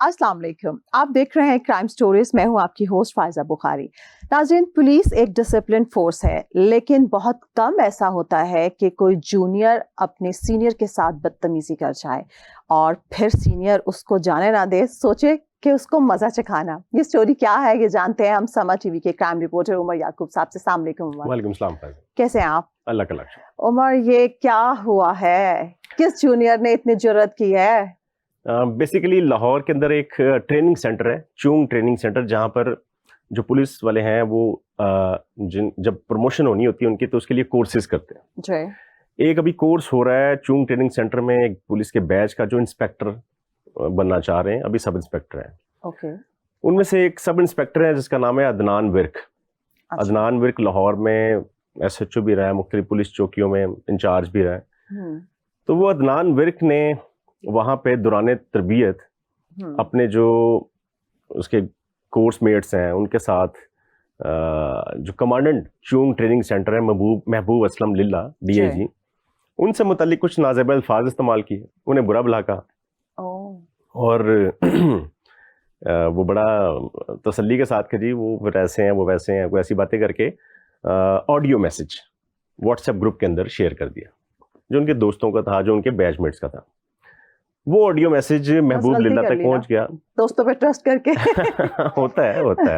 अस्सलाम वालेकुम, आप देख रहे हैं क्राइम स्टोरीज। मैं हूं आपकी होस्ट फायजा बुखारी। नाज़रीन, पुलिस एक डिसिप्लिन फोर्स है, लेकिन बहुत कम ऐसा होता है कि कोई जूनियर अपने सीनियर के साथ बदतमीजी कर जाए और फिर सीनियर उसको जाने ना दे, सोचे कि उसको मजा चखाना। ये स्टोरी क्या है ये जानते हैं हम समा टीवी के क्राइम रिपोर्टर उमर याकूब साहब से। अस्सलाम वालेकुम उमर। वालेकुम सलाम। कैसे हैं आप? अल्लाह का शुक्र। उमर, ये क्या हुआ है? किस जूनियर ने इतनी जुर्रत की है? बेसिकली लाहौर के अंदर एक ट्रेनिंग सेंटर है, चूंग ट्रेनिंग सेंटर, जहाँ पर जो पुलिस वाले हैं वो जब प्रमोशन होनी होती है उनकी, तो उसके लिए कोर्सेज करते हैं जी। एक अभी कोर्स हो रहा है चूंग ट्रेनिंग सेंटर में, एक पुलिस के बैच का जो इंस्पेक्टर बनना चाह रहे हैं, अभी सब इंस्पेक्टर हैं। ओके। उनमें से एक सब इंस्पेक्टर है जिसका नाम है अदनान विर्क। अच्छा। अदनान विर्क लाहौर में SHO भी रहा है, मुख्तलिफ पुलिस चौकियों में इंचार्ज भी रहा है। तो वो अदनान विर्क ने वहाँ पे दौरान तरबियत अपने जो उसके कोर्स मेट्स हैं उनके साथ जो कमांडेंट चूंग ट्रेनिंग सेंटर है महबूब असलम लिल्ला DIG, उनसे मुतालिक कुछ नाज़ेब अल्फाज इस्तेमाल किए, उन्हें बुरा भला कहा और वो बड़ा तसल्ली के साथ कि जी वो ऐसे हैं वो वैसे हैं, कोई ऐसी बातें करके ऑडियो मैसेज व्हाट्सएप ग्रुप के अंदर शेयर कर दिया जो उनके दोस्तों का था, जो उनके बैचमेट्स का था। वो ऑडियो मैसेज महबूब लिल्ला तक पहुंच गया, दोस्तों पे ट्रस्ट करके। होता है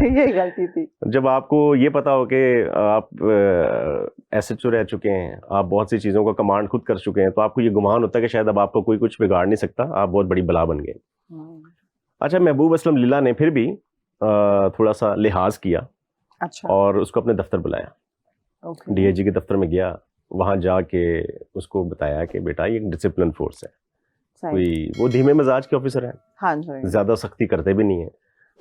यही गलती थी। जब आपको ये पता हो कि आप SHO रह चुके हैं, आप बहुत सी चीज़ों का कमांड खुद कर चुके हैं, तो आपको ये गुमान होता है कि शायद अब आपको कोई कुछ बिगाड़ नहीं सकता, आप बहुत बड़ी बला बन गए। अच्छा, महबूब असलम लिल्ला ने फिर भी थोड़ा सा लिहाज किया। अच्छा। और उसको अपने दफ्तर बुलाया। DIG के दफ्तर में गया, वहाँ जाके उसको बताया कि बेटा ये एक डिसिप्लिन फोर्स है, कोई वो धीमे मिजाज के ऑफिसर हैं, हाँ जी, ज्यादा सख्ती करते भी नहीं है।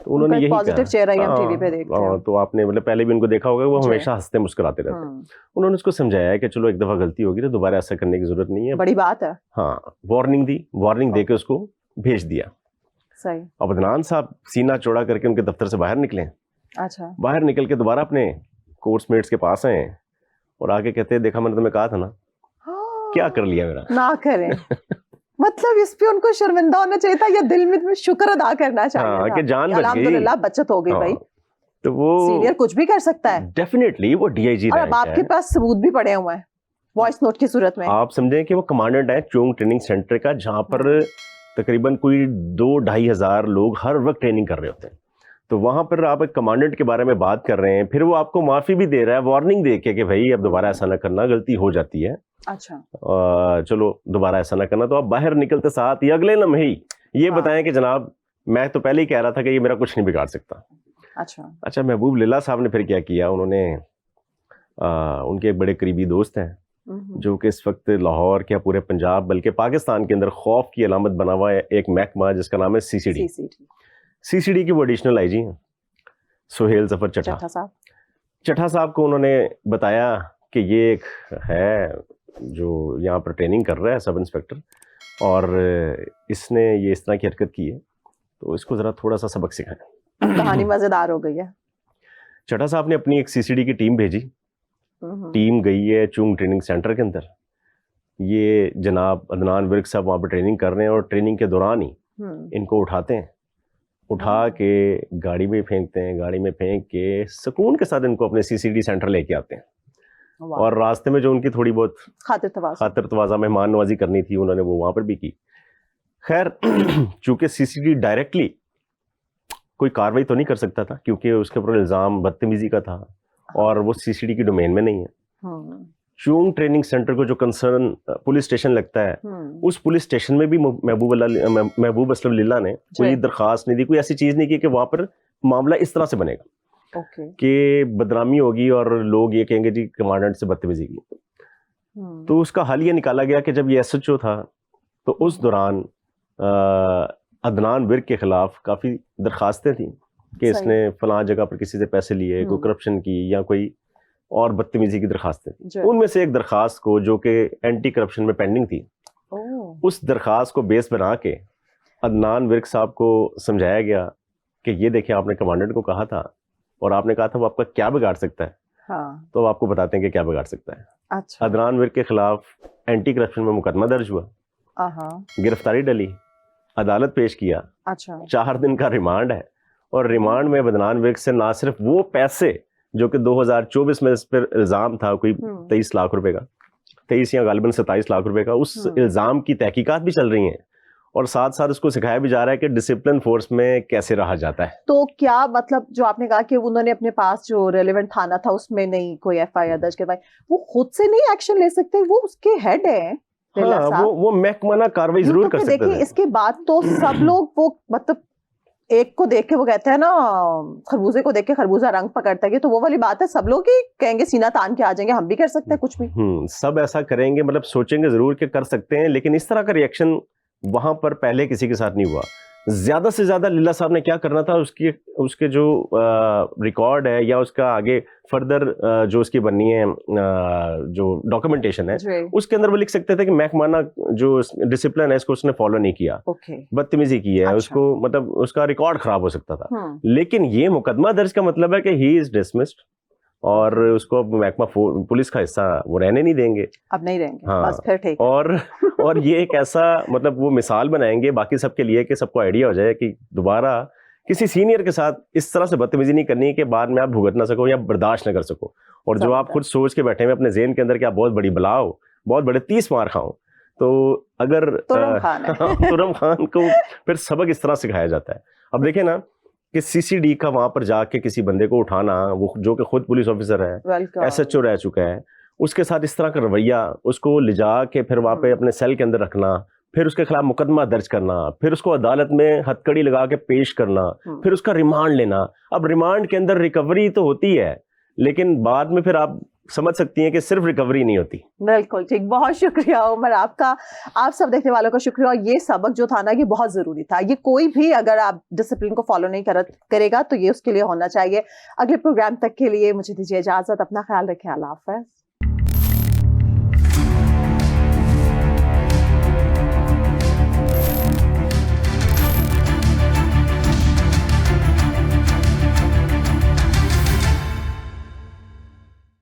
तो उन्होंने यही पॉजिटिव चेहरा ही हम टीवी पे देखते हैं। तो आपने मतलब पहले भी उनको देखा होगा, वो हमेशा हंसते मुस्कुराते रहते हैं। उन्होंने उसको समझाया कि चलो एक दफा गलती होगी तो दोबारा ऐसा करने की जरूरत नहीं है, बड़ी बात है। हाँ, वार्निंग दे के उसको भेज दिया। सही। अब अदनान साहब सीना चौड़ा करके उनके दफ्तर से बाहर निकले। अच्छा। बाहर निकल के दोबारा अपने कोर्समेट्स के पास आए और आके कहते हैं देखा मैंने तुम्हें कहा था ना, क्या कर लिया मेरा। ना करें। मतलब इस पे उनको शर्मिंदा होना चाहिए था या दिल में शुक्र अदा करना चाहिए था कि जान बच गई, अल्हम्दुलिल्लाह बचत हो गई। भाई तो वो सीनियर कुछ भी कर सकता है, डेफिनेटली वो DIG और अब आपके पास सबूत भी पड़े हुए हैं वॉइस नोट की सूरत में। आप समझें कि वो कमांडेंट है चूंग ट्रेनिंग सेंटर का, जहां पर तकरीबन कोई 2-2.5 हज़ार लोग हर वक्त ट्रेनिंग कर रहे होते हैं। तो वहां पर आप एक कमांडेंट के बारे में बात कर रहे हैं, फिर वो आपको माफी भी दे रहा है, वार्निंग दे के कि भाई अब दोबारा ऐसा ना करना, गलती हो जाती है। अच्छा। चलो दोबारा ऐसा ना करना। तो आप बाहर निकलते साथ ही अगले लम्हे ही ये बताएं कि जनाब मैं तो पहले ही कह रहा था कि ये मेरा कुछ नहीं बिगाड़ सकता। अच्छा, महबूब लिल्ला साहब ने फिर क्या किया, उन्होंने उनके एक बड़े करीबी दोस्त हैं जो कि इस वक्त लाहौर क्या पूरे पंजाब बल्कि पाकिस्तान के अंदर खौफ की अलामत बना हुआ है एक महकमा जिसका नाम है CCD की वो एडिशनल IG हैं, सुहेल जफर चट्ठा साहब को उन्होंने बताया कि ये एक है जो यहाँ पर ट्रेनिंग कर रहा है सब इंस्पेक्टर, और इसने ये इस तरह की हरकत की है, तो इसको ज़रा थोड़ा सा सबक सिखाएं। कहानी मज़ेदार हो गई है। चट्ठा साहब ने अपनी एक CCD की टीम भेजी, टीम गई है चूंग ट्रेनिंग सेंटर के अंदर। ये जनाब अदनान विर्क साहब वहाँ पर ट्रेनिंग कर रहे हैं और ट्रेनिंग के दौरान ही इनको उठाते हैं, उठा के गाड़ी में फेंकते हैं, गाड़ी में फेंक के सुकून के साथ इनको अपने CCD सेंटर लेके आते हैं। और रास्ते में जो उनकी थोड़ी बहुत खातिर तवाज़ा मेहमान नवाजी करनी थी उन्होंने वो वहाँ पर भी की। खैर चूँकि CCD डायरेक्टली कोई कार्रवाई तो नहीं कर सकता था क्योंकि उसके ऊपर इल्ज़ाम बदतमीजी का था और वो CCD की डोमेन में नहीं है। चूंग ट्रेनिंग सेंटर को जो कंसर्न पुलिस स्टेशन लगता है, उस पुलिस स्टेशन में भी महबूब असलम लिल्ला ने कोई दरखास्त नहीं दी, कोई ऐसी चीज़ नहीं की कि वहाँ पर मामला इस तरह से बनेगा कि बदनामी होगी और लोग ये कहेंगे जी कमांडेंट से बदतमीजी की। तो उसका हल ये निकाला गया कि जब ये SHO था तो उस दौरान अदनान विर्क के खिलाफ काफ़ी दरखास्तें थी कि इसने फलां जगह पर किसी से पैसे लिए, कोई करप्शन की या कोई और बदतमीजी की दरखास्तें थी। उनमें से एक दरखास्त को जो कि एंटी करप्शन में पेंडिंग थी, उस दरखास्त को बेस बना के अदनान विर्क साहब को समझाया गया कि ये देखिए आपने कमांडेंट को कहा था और आपने कहा था वो आपका क्या बिगाड़ सकता है। हाँ। तो आपको बताते हैं कि क्या बिगाड़ सकता है। अच्छा। अदनान विर्क के खिलाफ एंटी करप्शन में मुकदमा दर्ज हुआ, गिरफ्तारी डली عدالت پیش کیا, اچھا 4 دن کا ریمانڈ ہے, اور ریمانڈ میں بدنان ورک سے نہ صرف وہ پیسے جو کہ 2024 میں اس پر الزام تھا کوئی 23 لاکھ روپے کا, 23 یا غالباً 27 لاکھ روپے کا, اس الزام کی تحقیقات بھی چل رہی ہیں, اور ساتھ ساتھ اس کو سکھایا بھی جا رہا ہے کہ ڈسپلن فورس میں کیسے رہا جاتا ہے. تو کیا مطلب جو آپ نے کہا کہ انہوں نے اپنے پاس جو ریلیونٹ تھانہ تھا اس میں نہیں کوئی ایف آئی آر درج کروائی, وہ خود سے نہیں ایکشن لے سکتے؟ وہ اس کے ہیڈ ہیں. ہاں, وہ محکمہ کاروائی ضرور کر سکتے دیکھیں اس کے بعد تو سب لوگ وہ مطلب ایک کو دیکھ کے وہ کہتے ہیں نا خربوزے کو دیکھ کے خربوزہ رنگ پکڑتا ہے, تو وہ والی بات ہے, سب لوگ ہی کہیں گے سینہ تان کے آ جائیں گے, ہم بھی کر سکتے ہیں کچھ بھی. سب ایسا کریں گے, مطلب سوچیں گے ضرور کہ کر سکتے ہیں, لیکن اس طرح کا ریئیکشن وہاں پر پہلے کسی کے ساتھ نہیں ہوا. زیادہ سے زیادہ للہ صاحب نے کیا کرنا تھا, اس کے جو ریکارڈ ہے یا اس کا آگے فردر جو اس کی بننی ہے جو ڈاکومنٹیشن ہے, اس کے اندر وہ لکھ سکتے تھے کہ محکمانہ جو ڈسپلن ہے اس کو اس نے فالو نہیں کیا, بدتمیزی کی ہے, اس کو مطلب اس کا ریکارڈ خراب ہو سکتا تھا. لیکن یہ مقدمہ درج کا مطلب ہے کہ ہی از ڈسمسڈ, اور اس کو محکمہ پولیس کا حصہ وہ رہنے نہیں دیں گے, اب نہیں رہیں گے. ہاں, بس پھر ٹھیک. اور یہ ایک ایسا مطلب وہ مثال بنائیں گے باقی سب کے لیے کہ سب کو آئیڈیا ہو جائے کہ دوبارہ کسی سینئر کے ساتھ اس طرح سے بدتمیزی نہیں کرنی کہ بعد میں آپ بھگت نہ سکو یا برداشت نہ کر سکو, اور جو آپ خود سوچ کے بیٹھے ہیں اپنے ذہن کے اندر کہ آپ بہت بڑی بلا ہو, بہت بڑے 30 مار کھاؤ, تو اگر ترم خان کو پھر سبق اس طرح سکھایا جاتا ہے. اب دیکھیں نا کہ سی سی ڈی کا وہاں پر جا کے کسی بندے کو اٹھانا, وہ جو کہ خود پولیس آفیسر ہے, ایس ایچ او رہ چکا ہے, اس کے ساتھ اس طرح کا رویہ, اس کو لے جا کے پھر وہاں پہ اپنے سیل کے اندر رکھنا, پھر اس کے خلاف مقدمہ درج کرنا, پھر اس کو عدالت میں ہتھ کڑی لگا کے پیش کرنا, پھر اس کا ریمانڈ لینا. اب ریمانڈ کے اندر ریکوری تو ہوتی ہے, لیکن بعد میں پھر آپ سمجھ سکتی ہیں کہ صرف ریکوری نہیں ہوتی. بالکل ٹھیک, بہت شکریہ عمر آپ کا, آپ سب دیکھنے والوں کا شکریہ. اور یہ سبق جو تھا نا یہ بہت ضروری تھا, یہ کوئی بھی اگر آپ ڈسپلن کو فالو نہیں کرے گا تو یہ اس کے لیے ہونا چاہیے. اگلے پروگرام تک کے لیے مجھے دیجیے اجازت, اپنا خیال رکھیں, اللہ حافظ.